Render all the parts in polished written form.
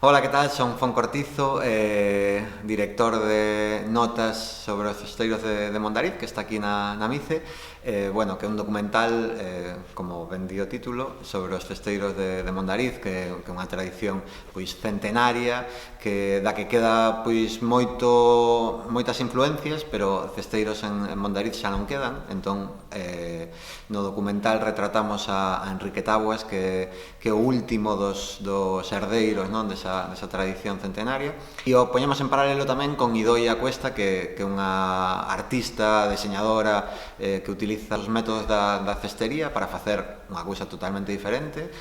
Ola, que tal? Son Fon Cortizo, director de notas sobre os cesteiros de Mondariz, que está aquí na Mice. Bueno, que é un documental, como ben di o título, sobre os cesteiros de Mondariz, que é unha tradición pois centenaria, da que queda pois moitas influencias, pero cesteiros en Mondariz xa non quedan. Entón, no documental retratamos a Enrique Taboas, que é o último dos herdeiros, non, desa tradición centenaria, e o poñemos en paralelo tamén con Idoia Cuesta, que é unha artista, deseñadora, que utiliza os métodos da cestería para facer unha cousa totalmente diferente,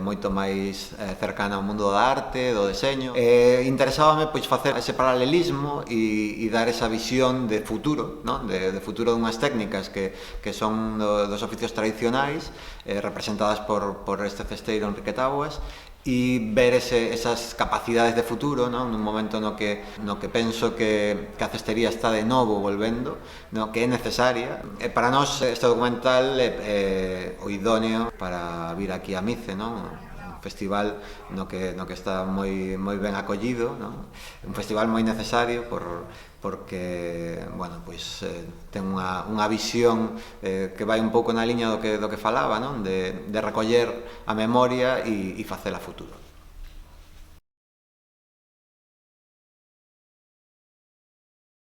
moito máis cercana ao mundo da arte, do deseño. Interesábame pois facer ese paralelismo e dar esa visión de futuro, non? De futuro dunhas técnicas que son dos oficios tradicionais, representadas por este cesteiro Enrique Taboas, e ver esas capacidades de futuro, non? Nun momento no que penso que a cestería está de novo volvendo, no? Que é necesaria. Para nós este documental é o idóneo para vir aquí a Mice, non? Un festival no que está moi ben acollido, non? Un festival moi necesario porque, bueno, pois ten unha visión que vai un pouco na liña do que falaba, non? De recoller a memoria e facela futuro.